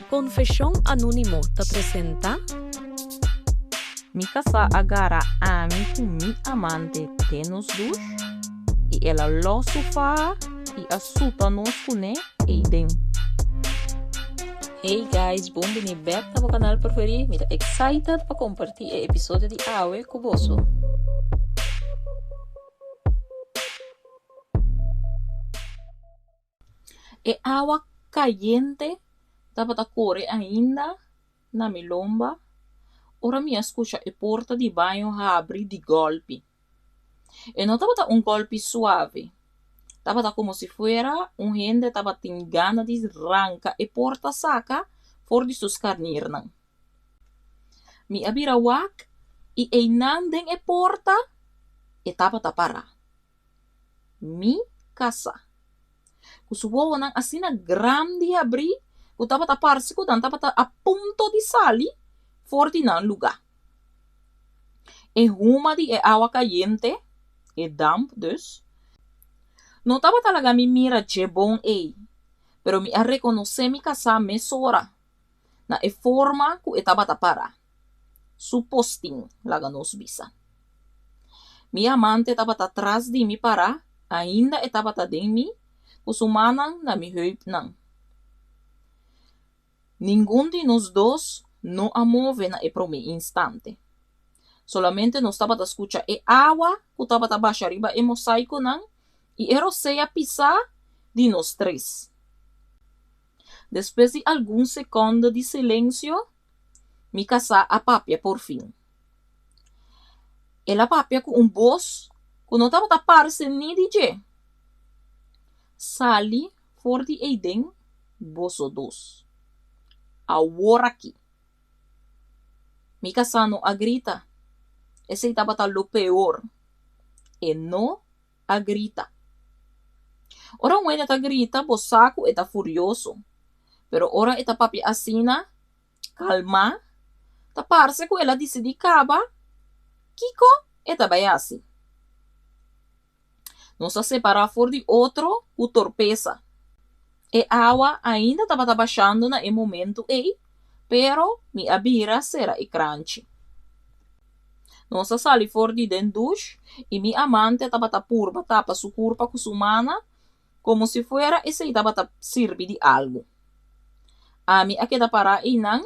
Confesión Anónimo te presenta Mi casa agarra a mí con mi amante tenos dos y ela lo sofá y asuta nos con e den. Hey guys, bem-vindos back ao meu canal preferido. Me excited para compartilhar o episódio de Awe com você. E água caliente estava a correr ainda na minha lomba. Ora minha escucha a porta de banho abre de golpe. E não estava golpe suave. Estava como se fuera gente estava tem gana de arrancar a porta saca for de sus carnirnan. Mi abira wak e einanden a porta e estava para. Mi casa. Kusuwa nang asina grande abri, ku tava taparse ku dan tava a punto de salir for di nan lugar. E ruma di e água caliente, e damp dus. Não tava talaga mi mira je bom pero mi a reconocer mi casa me sora. Na e forma ku e tava para. Suposting laga nos bisa. Mi amante tava atrás de mi para, ainda e tava den mi, kusumanang na mi heup nang. Ninguém de nós dois não amove na e prome instante. Solamente nós estava a escutar e água que estava a baixar arriba e mosaico nang e erosei pisar de nós três. Depois de alguns segundos de silêncio, me casa a papia por fim. Ela papia com voz que não estava a parse nem de je. Sali for de Eden, boso dos. Agora aqui. Mi casano a grita. Esse estava lo peor. E não a grita. Ora um ele tá grita, bosaco e tá furioso. Pero ora eta papi assina, calma. Tá parse com ela disse de caba. Kiko eta bayasi. Não se separar for de outro, o torpeza. E água ainda estava baixando na momento pero mi abira será e crunch. Não se sali for de dendush e mi amante estava purba tapa su curpa com sumana como se fuera esse estava sirvi de algo. A mi aqueda para inang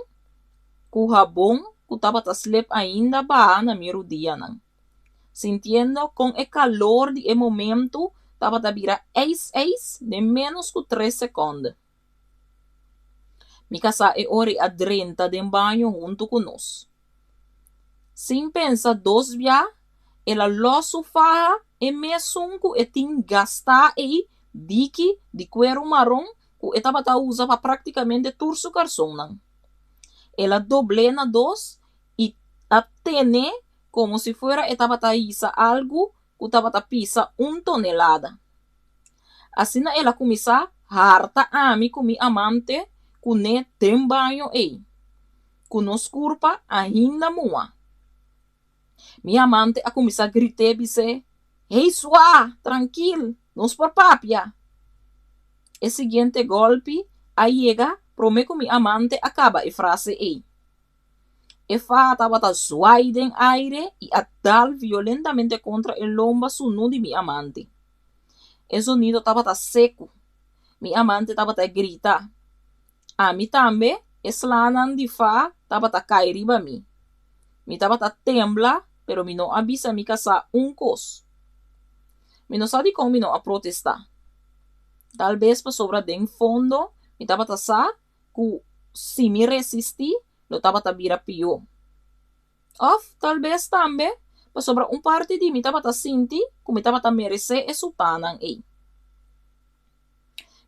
ku habong ku tava slep ainda ba na mi rodilla nang. Sintiendo con el calor de momento, estaba a virar eis de menos que 3 segundos. Mi casa é hora a 30 de banho junto com nós. Sem pensar dos via, ela lo sofá e me sunco e tin gastar e diki de cuero marrom que estava a usar para praticamente todo su calzón. Ela doble na dos e atene como se fuera estaba taísa algo que estaba pisa 1 tonelada. Assim ela começa harta a mim com mi amante que ne tem banho que nos curpa ainda moa. Mi amante a começar a gritar dizer, hey sua, tranquilo, nos por papia. E seguinte golpe, a chega, prome que mi amante acaba a frase E fa estava suaide em aire e a dar violentamente contra el lomba sunu de mi amante. El sonido estava seco. Mi amante estava a gritar. A mim também, eslanan de fa estava a cair riba mi. Mi estava a temblar, pero mi não avisa mi casa cos. Mi não sabe como mi não a protestar. Talvez para sobra den fundo, mi estava a sa que se me resistir, lo estava a virar pior. Of, talvez também, para sobra parte de mim estava a sentir que me estava a merecer e sutanan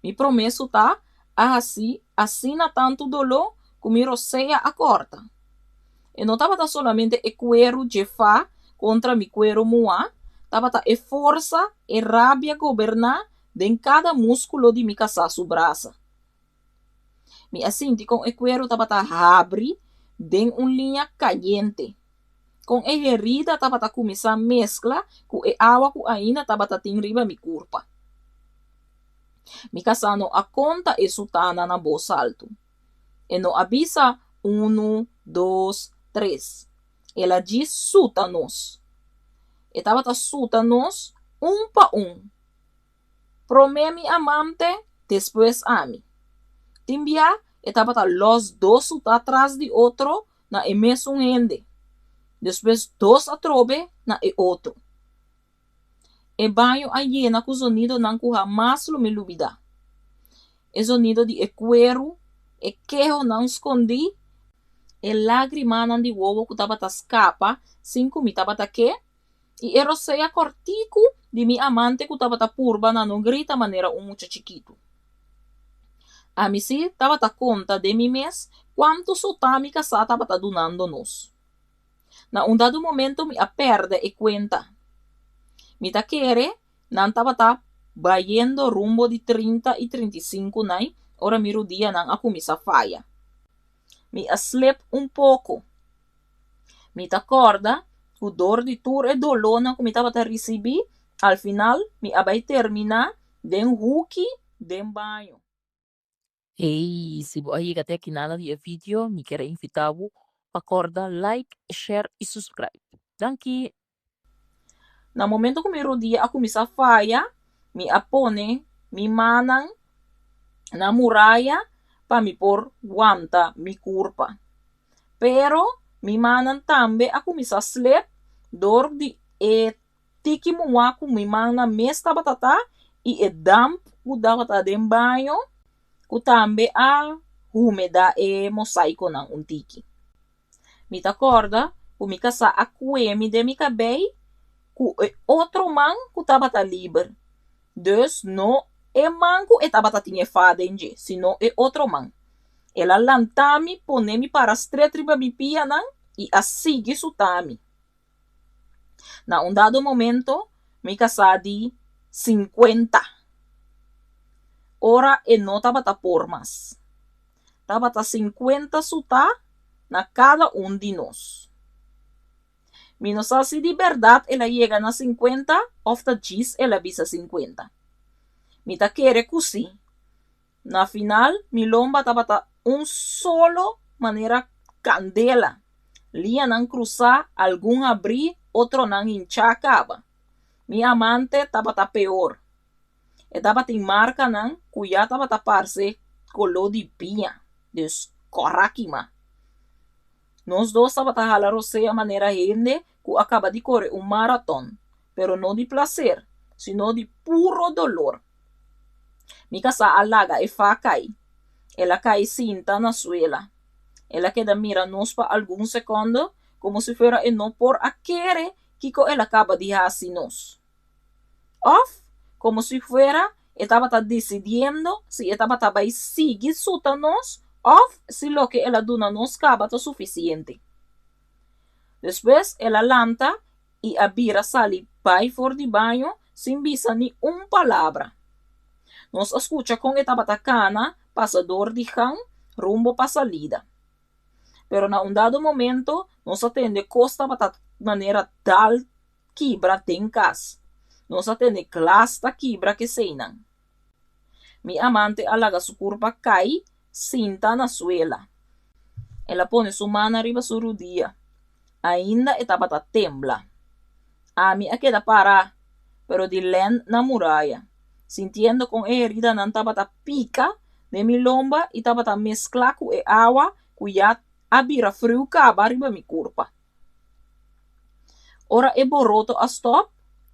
Mi promesso tá, assim na tanto dolor que me roceia a corta. E não estava solamente e cuero de fa contra mi cuero moa, estava e força e rabia governar de cada músculo de mi casa su braça. Mi assinti com e cuero estava a abrir de linha caliente. Com a herida estava a começar a mescla com a água que ainda estava a ter riba mi curpa. Mi casano a conta e sutana na voz alto. E no avisa 1, 2, 3. Ela diz suta-nos. E tabata suta-nos pa Prome mi amante, después a mí. Timbia, e tabata los dos suta atrás de otro na e mesmo ende. Después dos atrobe na e outro. E banho a hiena com o sonido não que jamais me lubida. E sonido de cuero, e quejo não escondi, e lágrima não de ovo que tabata escapa, cinco mi tabata que, e eroseia cortico de mi amante que tabata purba na não grita maneira mucho chiquito. A mi si tabata conta de mi mes quanto sotami casa tabata donando nos. Na un dado momento mi aperde e cuenta. Mi taquere nan tabata bayendo rumbo de 30 e 35 nai, ora miro dia nan ako misa falla. Mi aslep pouco. Mi tacorda, o dor de tur e dolona que mi tabata recebi, al final mi abai termina den huki den banho. Hey, se você chega até aqui nada de vídeo, me quero invitar para like, share e subscribe. Danke. Na momento que mi rodia ako misa falla, mi apone, mi manan, na muralla, pa mi por guanta mi curpa. Pero, mi manan tambe ako misa slep, dor di e tiki mua ku mi mana mesta batata, e damp ku dawata den banho, ku tambe a humeda e mosaico ng tiki. Mi tacorda, ku mi kasa akuemi de mi cabei, ku outro man ku tabata liber. Dus no e man ku tabata tinha fadenje, sino e outro man. Ela lantami ponemi para stretriba mi pianan e asigi sutami. Na un dado momento, mi kasadi 50. Ora e no tabata por mas. Tabata 50 suta na cada de nós. Mi no sabe si de verdad ela llega na 50 of the gis ela visa 50. Mi ta quere cusi. Na final, mi lomba tabata solo manera candela. Lia nan cruzar, algum abrir, outro nan hinchar acaba. Mi amante tabata peor. E tabata em marca nan, cuya tabata parce color de pinha. Dus corraquima. Nós dois tabata jalar a maneira rende que acaba de correr maratón, pero não de placer, sino de puro dolor. Mi casa alaga e fa cai. Ela cai cinta na suela. Ela queda mira nos pa algum segundo, como se fuera e não por aquere que ela acaba de hacer nos. Of, como se fuera, estaba decidiendo si estaba vai seguir sutanos, of si lo que ela duna nos acaba suficiente. Después, ela lanta e a bira sali pai for de banho sin visa ni palabra. Nos escucha con etapa cana, pasador de han, rumbo pa salida. Pero na un dado momento, nos atende costa bata maneira tal quibra tem cas. Nos atende clasta quibra que seinan. Mi amante alaga su curva cai, cinta na suela. Ela pone su mano arriba su rodilla. Ainda etapa tembla. A mi a queda para, pero de len na muralla. Sintiendo con herida nan tabata pica de mi lomba e tabata mezcla com e agua cuya abira frio caba arriba mi curpa. Ora e boroto a stop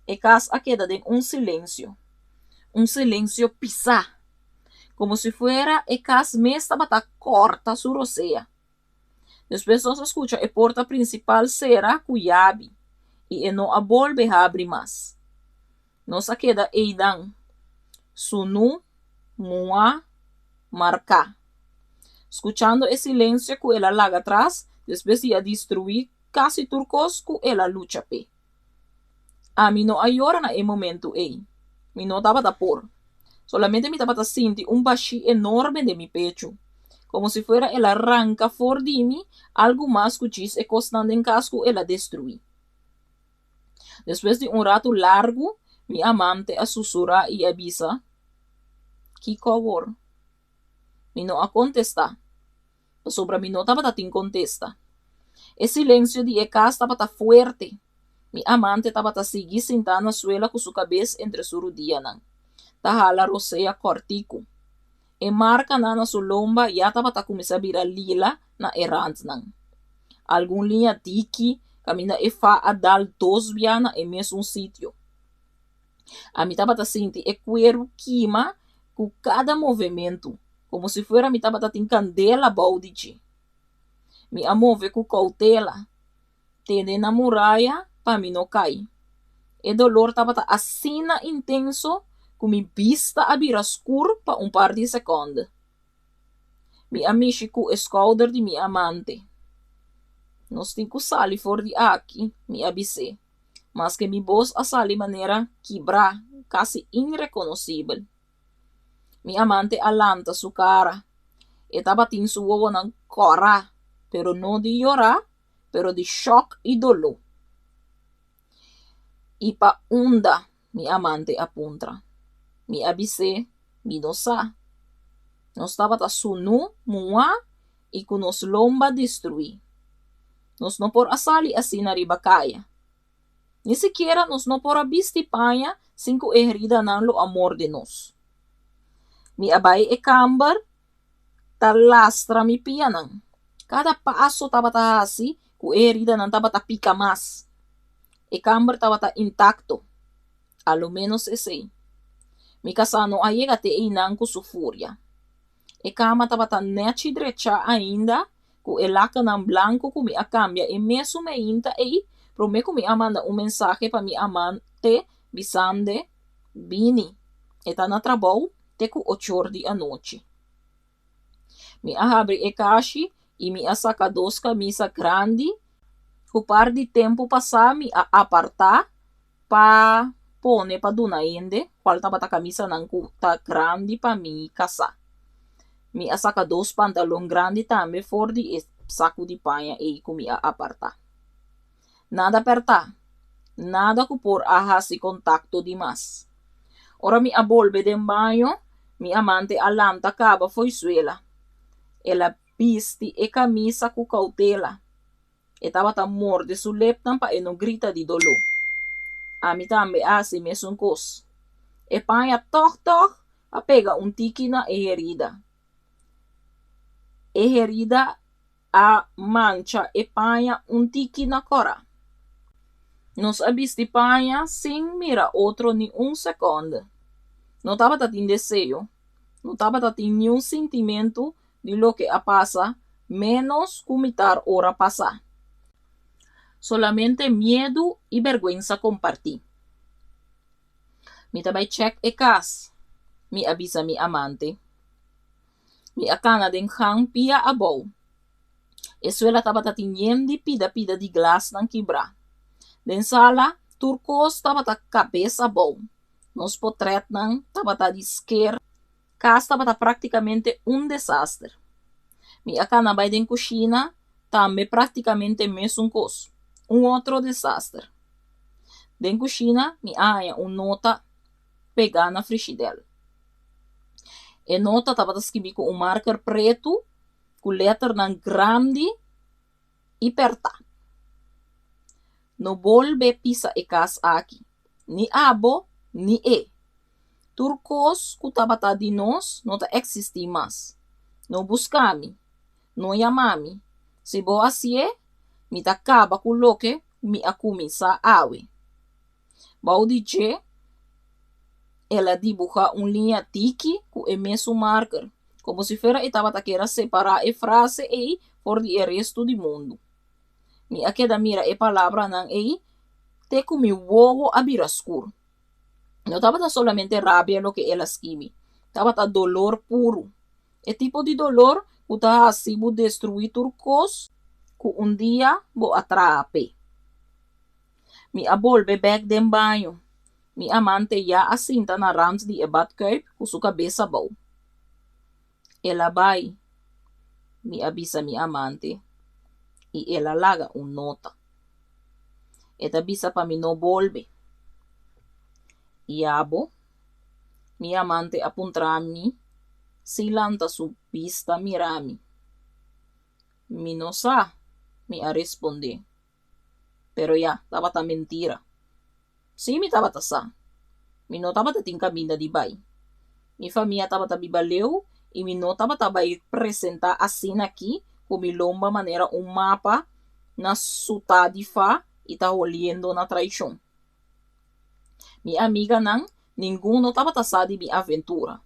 e cas a queda de silêncio. Silêncio pisa. Como se fuera e cas mes tabata corta su rosea. Después nos escucha e porta principal será cuyabi e no a volve a abrir mais. Nos a queda eidan. Sunu, mua, marca. Escuchando el silencio que ela laga atrás, después de destruir casi turcos que ela lucha pe. A mí no ayora na e momento ei. Mi no taba da por. Solamente mi taba sinti bashi enorme de mi pecho. Como si fuera el arranca for de mí algo más cuchis e costando en casco ela destruir. Después de rato largo, mi amante a sussurra e avisa. Que favor. Mi no a contestar. Sobra mi nota bata tin contesta. E silêncio de Ecas bata fuerte. Mi amante bata seguir sentado na suela com sua cabeça entre su rodillas. Tahala rosea cortico. E marca na sua lomba ya bata começa a virar lila na errant. Algum linha tiki camina e fa a dal tosbia na e mesmo sítio. A mi bata senti e cuero quima com cada movimento, como se fuera mi bata tin candela baudici. Mi amove com cautela, tende na muralha pa mi no cai. E dolor bata assina intenso, com mi vista a vira escuro pa par de seconde. Mi amici cu escolder de mi amante. Nos tinco sali for di aqui, mi abise, mas que mi voz a sali maneira quebra, quase irreconhecível. Mi amante alanta su cara, e tabatin su ovo nan cora, pero no de llorar, pero de shock e dolor. E pa unda, mi amante apunta. Mi abise, mi no sa. Nos tabata sunu, mua, e com nos lomba destruir. Nos não por asali assim na ribacaya. Ni siquiera nos não por abisti panha cinco herida nan lo amor de nos. Mi abay e camber talastra mi pianang. Cada paso tabata hasi ku herida nan tabata pica mas. E camber tabata intacto. A lo menos ese. Mi casano ayega te inang ku su furia. E cama tabata neti drecha ainda ku elaka nan blanco ku mi a cambia e mesmo me inta e prome ku mi amanda mensaje pa mi amante bisande bini. E tá na trabalho te ku 8 di a noite. Mi abre e caixa e mi a saca 2 camisa grande ku par de tempo passar mi a apartar pa pone pa duna ende qual tabata camisa nan ku ta grande pa mi casa. Mi a saca 2 pantalão grande também for de saco de panha e com mi a apartar. Nada apertar. Nada ku por ahasi contacto demais. Ora mi a volve de banho, mi amante alanta caba foi suela. Ela viste e camisa ku cautela. E tabata morde su leptan pa e no grita de dolor. A mi tambe assim mesmo cos. E panha toc a pega tiki na herida. E herida a mancha e panha tiki na cora. Nos abisti panha sem mira outro ni segundo. Não tava tatin desejo. Não tava tatin nenhum sentimento de lo que a passa, menos comitar hora passar. Solamente medo e vergüenza compartir. Mi tabay check e cas. Mi avisa mi amante. Mi akana den hang pia abou. E suela taba tatinyen di pida di glas ng kibra. Den sala, turcos taba ta cabeça abou. Nos potret ng taba ta di scare. Cas taba ta praticamente desastre. Mi akana bay den kusina, tambe praticamente mesmo cos. Outro desastre. Den kusina, mi aya nota pegar na frigideira. E nota tava escrito com marker preto, com letra nan grande e perta. No volve pisa e cas aqui. Ni abo, ni e. Turcos ku tabata di nos, nota existi mas. No buscami, no yamami. Se bo asie, mi takaba ku loke, mi akumi sa awe. Baudiche, ela dibuja linha tiki com o mesmo marker, como se fera estava a querer separar a frase e por o resto do mundo. Mi a queda mira e palavra nan e te com mi ovo a vira escuro. Não estava solamente rabia lo que ela escreve, estava dolor puro. E tipo de dolor que está assim bu destruir turcos que dia bo atrape. Mi a volve back dem banho. Mi amante ya asinta na rand di badkuip com sua cabeça boa. Ela vai. Mi avisa mi amante. E ela laga nota. Eta avisa pa mi no volve. E abo. Mi amante apuntra mi. Silanta su pista mirami. Mi no sa, mi a responde. Pero ya, tabata mentira. Si mi tabata sa. Mi no tabata ting caminda di bay. Mi família tabata bibaleu e mi no tabata bay apresentar assim aqui, com mi lomba maneira mapa na suta di fa e tá olhando na traição. Mi amiga não, ninguém não tabata sa di mi aventura.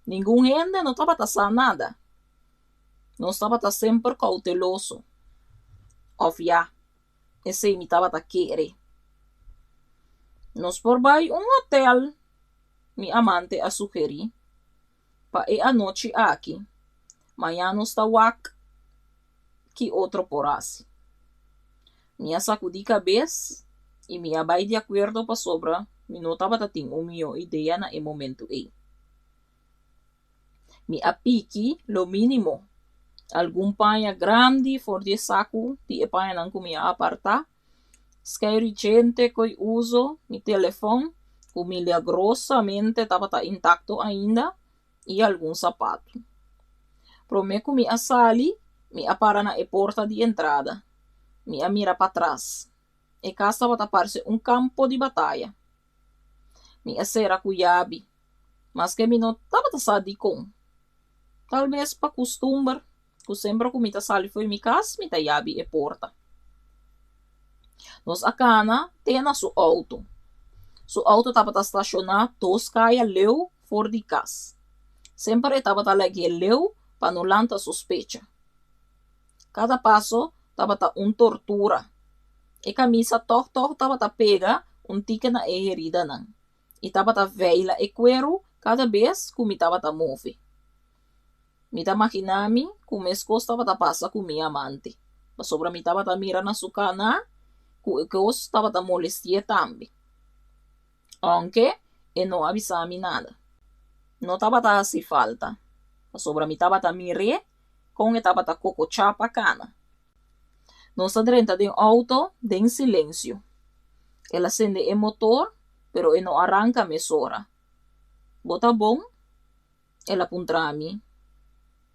Ninguém gente não tabata sa nada. Nós tabata sempre cauteloso. Of ya, esse mi tabata querer. Nos por bay hotel, mi amante a sugerir, pa a noite aqui. Manhã nos tawak que outro porase. Minha sacudi cabeça e minha bay de acordo pa sobra, mi no tabata ting minha ideia na momento e. Mi apiki lo mínimo. Algum panha grande for de saco di panha nang kumia aparta. Scary gente que uso mi telefone, que milagrosamente estava intacto ainda, e algum sapato. Prometo mi sali, mi apara na porta de entrada. Mi mira para trás. E cá estava parece campo de batalha. Mi será cuiabi, mas que mi não estava sadi com. Talvez para costumbre, que sempre que mi sali foi mi casa, mi yabi porta. Nos acana, tem na su auto. Su auto estava estacionado, toscaia leu for de casa. Sempre estava lagi leu para não lanta suspecha. Cada passo estava tortura. E camisa torto estava pega tique na herida não. E estava veila e cuero cada vez que me estava move. Me imaginami que me estava passa com minha amante. Mas sobre me estava mira na su cana, que eu estava molestia também. Aunque não avisava nada. Não estava assim falta. Sobre mim estava mire, com estava coco chapa cana. Nossa drenta de auto em silêncio. Ela acende o motor, pero não arranca a mesora. Bota bom? Ela apunta a mim.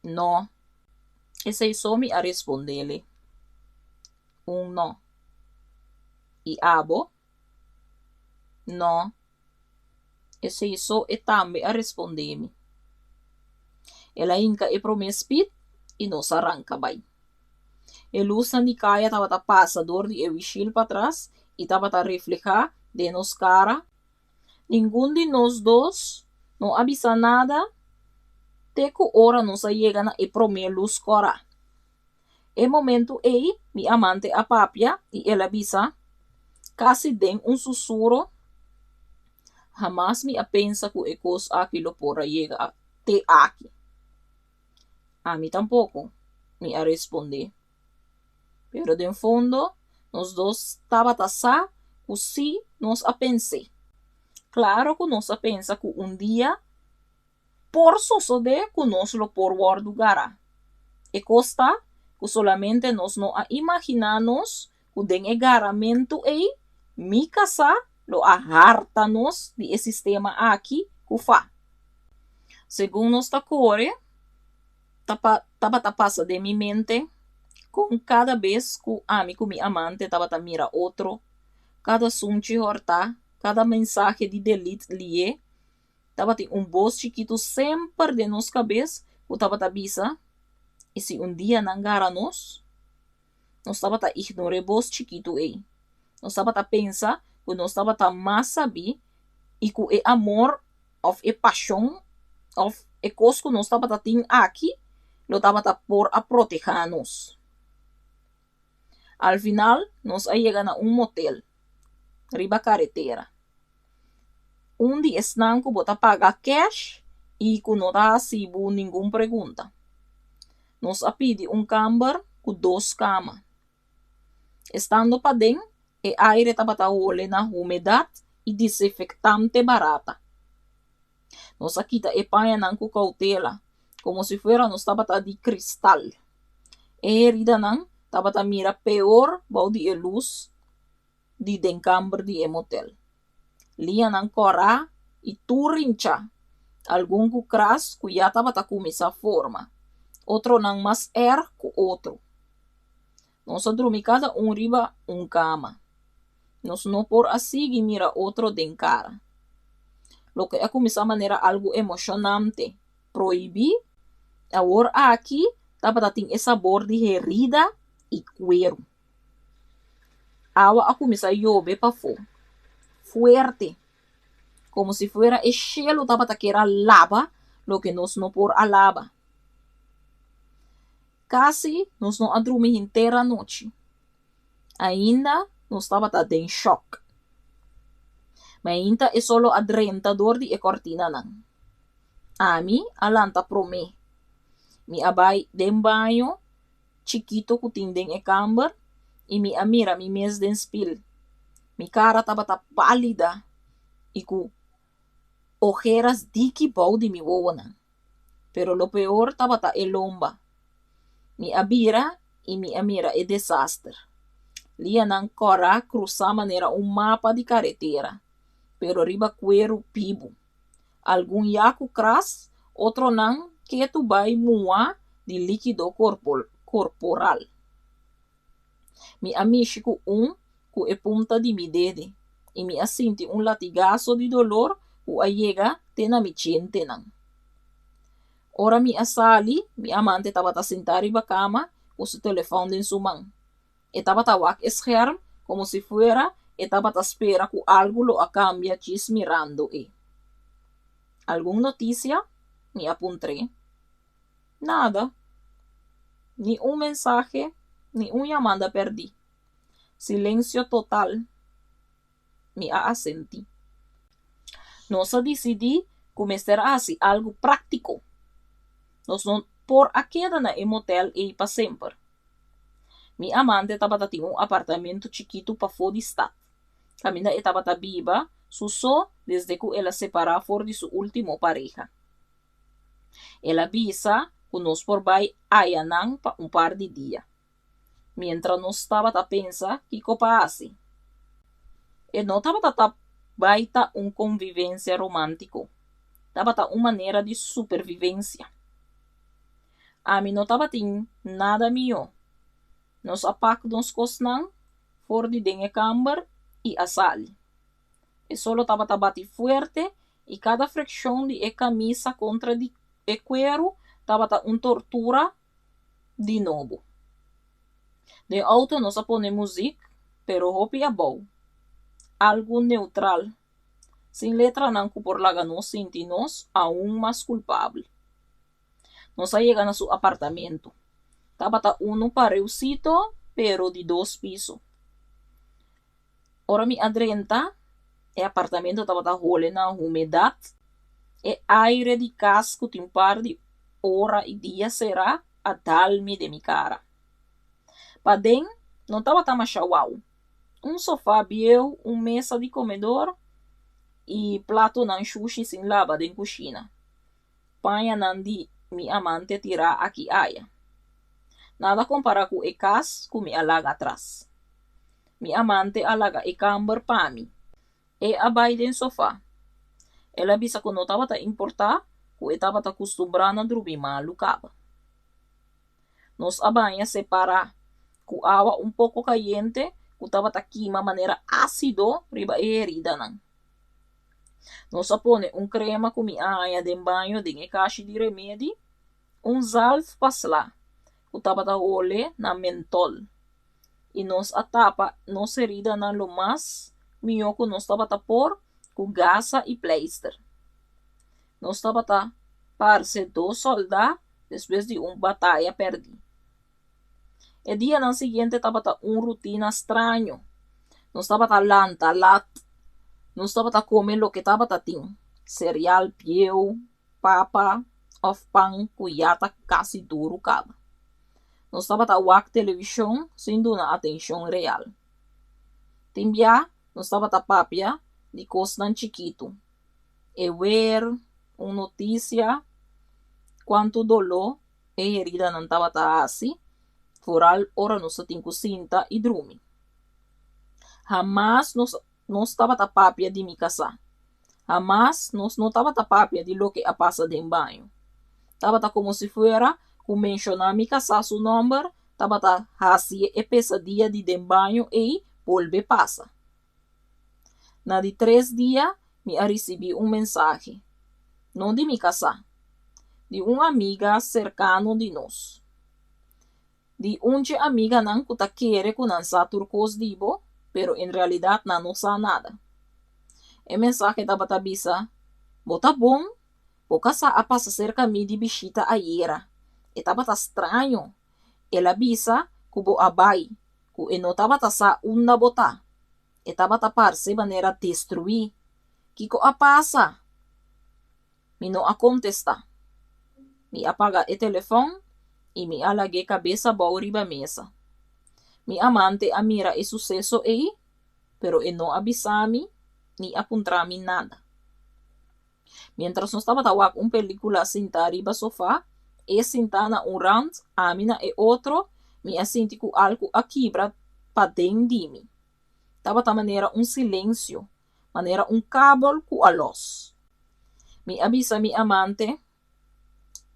Não. Esse só me a responder-lhe. Não. E abo? Não. Esse isso é também a responder-me. Ela inca e promespit e nos arranca bem. E luz na caia estava passador de evichil para trás e estava reflejar de nos cara. Nenhum de nós dois não avisa nada. Teco hora nos chega na e prome luz cora. E momento ei, mi amante a papia e ela avisa. Casi den sussurro. Jamás me pensa que ecos aquilo por llega até aqui. A mim tampoco, me a responder. Pero de fundo, nós dois estava tasá, que sim nos a pensei. Claro que nos a pensa que dia, por suceder que nos lo por guardar. E costa que solamente nos não a imaginamos que den egaramento e mi casa lo aharta-nos de sistema aqui que fa. Segundo nos core, tava passa de mi mente com cada vez que amigo mi amante tava mira outro, cada sunchi horta, cada mensagem de delete lie, tava voz chiquito sempre de nos cabeça que tava bisa, e se dia nangara nos tava ignore voz chiquito ei. Nós estava a pensar que nós estava a mais saber e que é amor, ou é paixão, ou é coisa que nós estava a ter aqui, nós estava a por a proteger-nos. Al final, nós chegamos a motel, riba carretera. Onde estão que bota pagar cash e que não dá recibo nenhuma pergunta. Nós pedi camber com 2 camas. Estando para dentro, e aire estava na umidade e desinfectante barata. Nós aqui panha não com cautela, como se fosse nós estava de cristal. E herida não estava mira pior balde e luz de dencamber de motel. Lia não corá e turincha. Algum que cras que já estava com essa forma. Outro não mais que outro. Nos dormir cada riba cama. Nos não por assim e mira outro de cara. Lo que é começar a maneira algo emocionante. Proibir, agora aqui, tava tem esse sabor de herida e cuero. Agua a começar a chover para fora. Fuerte. Como se fuera el cielo tava que era lava, lo que nos não por a lava. Casi nos não a dormir inteira noite. Ainda nos tava em choque. Mas ainda é solo adrentador de cortina não. A mim, alanta pro me. Mi abay den banho, chiquito kuting den camber, e mi amira mi mes den spil. Mi cara tava pálida, e com ojeras diki bau de mi wowana. Pero lo peor tava elomba. Mi abira e mi amira é desastre. Lia nan cora cruzar maneira mapa de carretera. Pero riba cuero pibo. Algum yaku cras, outro não, que tu vai mua de líquido corporal. Mi amigo com a punta de mi dedo, e me assinti latigazo de dolor com a llega tena mi chente não. Ora mi asali, mi amante estava sentada em cama com seu telefone em sua mão. E estava wak scherm como se fuera e estava espera com algo lo a cambia chis mirando e. Alguma notícia? Me apuntré. Nada. Ni mensaje, ni llamada perdi. Silêncio total. Me assenti. Nós decidi começar a fazer algo prático. Nós não por a queda na motel e para sempre. Mi amante estava tendo apartamento chiquito para fora de estado. Camina estava viva, só desde que ela separou fora de sua última pareja. Ela avisa que nós por vai Ayanang para par de dias. Mientras nós estava a pensar que copasse. E não estava a baita convivência romântico. Estava uma maneira de supervivência. A mim não estava tendo nada melhor. Nós apac nos cosnan, fora de dengue camber e a sal. E solo estava a bater forte e cada fricção de camisa contra de cuero estava tortura de novo. De auto nós põe música, pero hopi é bom. Algo neutral. Sem letra não por laga nos sentimos aún mais culpável. Nós chegamos a seu apartamento. Estava pareucito, pero de 2 pisos. Ora mi adrenta, e apartamento estava role na umidade, e aire de casco tem par de hora e dia será a dar-me de mi cara. Pa dentro, não estava machauau. Sofá biel, mesa de comedor e prato nan sushi sem lava de cozinha. Panha nan di mi amante tirar aqui aia. Nada compara com o cas com mi alaga atrás. Mi amante alaga e camber para mim. E abai den sofá. Ela bisa que não estava a importar, que estava acostumbrada a dormir malucaba. Nos abanha separar com água pouco caliente, que estava queima maneira ácido riba e herida nan. Nos põe crema com mi aia de banho de caixa de remédio, salve pasla, que estava ole na mentol. E nos atapa nos herida na lo mais melhor que nos estava por com gasa e pleister. Nos estava parece 2 soldados depois de batalha perdi. E dia na seguinte estava rotina estranho. Nos estava lanta, lat. Nos estava comer lo que estava tin. Cereal, pieu, papa, of pão, cuyata quase duro caba. Nos estava wak televisão sem dar atenção real. Timbia, nos estava papia de coisa chiquito. E ver notícia quanto dolor e herida não estava assim. Foral ora nos tem cinta e dormir. Jamás nos estava papia de mi casa. Jamás nos não estava papia de lo que passa de banho. Estava como se fuera com mencionar mi casa su número, tabata hasi e pesadilla de banho e volve passa. Na de 3 dias, me recebi mensaje, não de mi casa, de uma amiga cercano de nós. De unche amiga nan kuta quere ku nan sa turcos dibo, pero en realidad nan no sa nada. E mensaje tabata bisa, bota bom, boca sa a passa cerca mi de bichita aiera. E tabata estranho. Ela bisa kubo abai, ku e no tabata sa unda bota. E tabata parse maneira destruir. Kiko a passa? Mi no a contesta. Mi apaga e telefone e me alaguei cabeça riba mesa. Mi amante a mira e sucesso aí, pero e não avisami ni apuntrami nada. Mientras nós estava tawak película sentar riba sofá, e sentar na rand, amina e outro, mi asinti ku algo a quebra pa dentro de mim. Tava ta maneira silêncio, maneira cabo ku a luz. Mi avisa mi amante,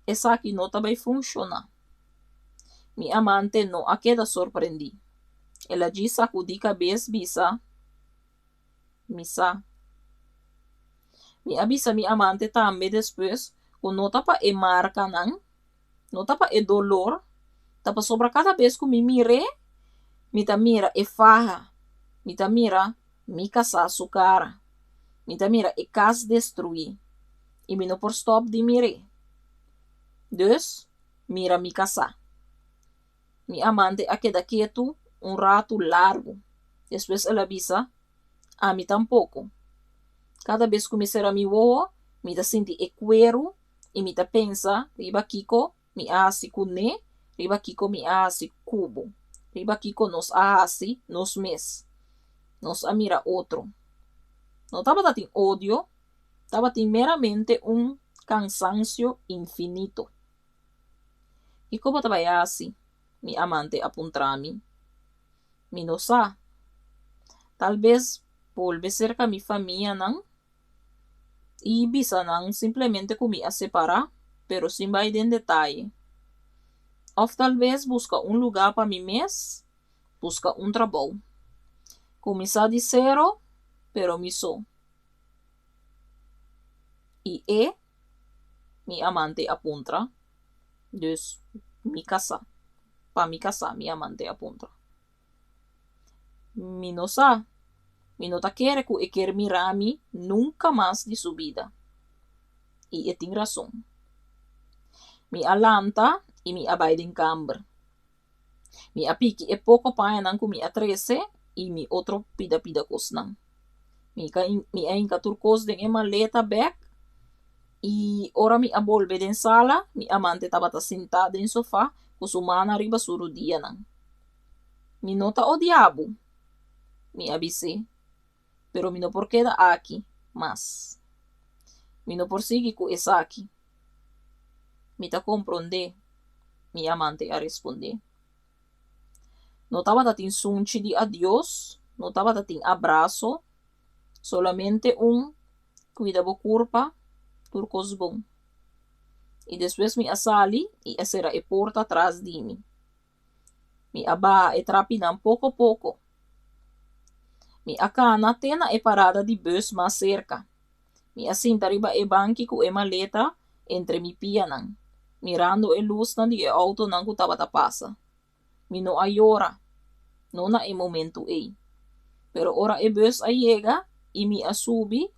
essa aqui não vai funcionar. Mi amante não a queda surpreendi. Ela diz sacudi cabeça bisa. Misa. Mi avisa mi amante também depois, que não tapa e marca não tapa e dolor, tapa sobra cada vez que me mire, mi ta mira e faja, mi ta mira mi casa su cara, mi ta mira e casa destruir, e mi não por stop de mire. Dus, mira mi casa. Mi amante a queda quieto rato largo. Después ela avisa, a mí tampoco. Cada vez que me será mi voz, me ta senti e cuero, e me ta pensa, riba kiko, mi asi kune, riba kiko mi asi cubo. Riba kiko nos asi, nos mes. Nos amira outro. No tava tatin odio, tava tin meramente cansancio infinito. E como tava assim, mi amante apuntrami. Mi no sa. Talvez volve cerca mi família não. E bisa não simplesmente comi a separar, pero sin vai en detalle. Ou talvez busca lugar para mim mês, busca trabalho. Começar de zero, pero mi sou. E mi amante apunta. Dus mi casa. Pa mi casa, mi amante apunta. Mi no sa. Mi no ta quere que e quer mirami nunca mais de su vida. E tem razão. Mi alanta e mi abaide em camber. Mi apiki e pouco paia nan ku mi atrese e mi outro pida cosnan. Mi ainda turcos den e maleta back e ora mi abolve den sala, mi amante tabata sentada en sofá com su mana riba suru dia nan. Mi nota o diabo. Mi avisei. Pero mi no por queda aqui, mas. Mi no por sigue com essa aqui. Mi ta comprende. Mi amante a responder. No tava tatin sunchi de adiós, no tava tatin abraço, solamente cuida bo curpa, turcos bom. E depois mi asali e a e porta atrás de mim. Mi aba e trapinan pouco a pouco. Mi acana tena e parada de bus mais cerca. Mi asinta riba e banki ku e maleta entre mi pianan, mirando e luz na di e auto nang ku tabata pasa. Mi no ayora, no na e momento e. Pero ora e bus a llega e mi asubi,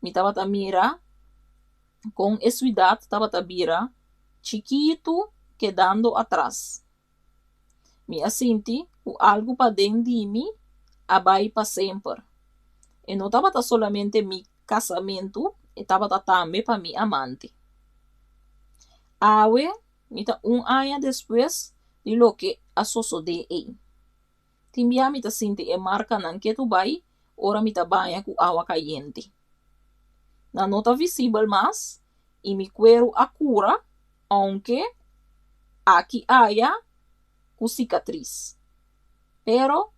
mi tabata mira, com esvidad tabata bira, chiquito quedando atrás. Mi asinti o algo pa dentro de mim, abai pa sempre. E não estava solamente mi casamento, estava também para mi amante. Awe, mita ano depois de lo que a sucede aí. Timbia mita sinti e marca nan que tu vai, ora mita banha com água caliente. Na nota visível mas, e mi cuero a cura, aunque aqui haya com cicatriz. Pero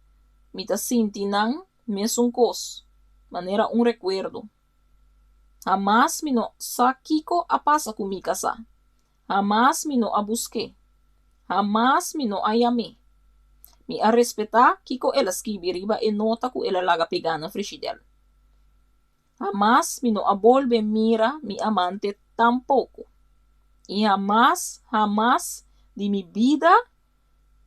mita sinti nan mesmo cos, maneira recuerdo. Jamás mi no sakiko a pasa com mi casa. Jamás mi no a busqué. Jamás mi no ayame. Mi a respetar kiko ela escreveriba e nota ku ela laga pegana frigidel. Jamás mi no abolbe mira mi amante tampoco. Y jamás de mi vida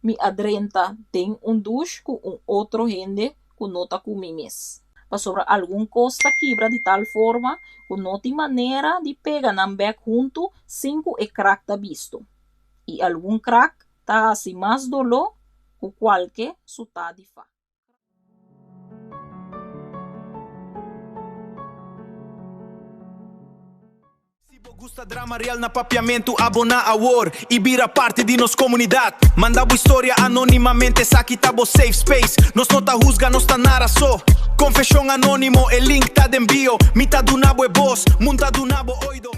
mi adrenta ten un dush con un otro gente que nota con mi mes. Para sobre alguna costa quebra de tal forma que no tem manera de pegar nan back junto sin que el crack ta visto. Y algún crack ta así más dolor que cualquier su ta de fa. Gusta drama real na papiamento, abona a war e vira parte de nos comunidade. Manda boa história anonimamente, aqui tá bo safe space. Nos não tá rusga, nos tá nara só. Confession anônimo, el link tá de envio. Mitad do nabo é boss, monta do nabo oido.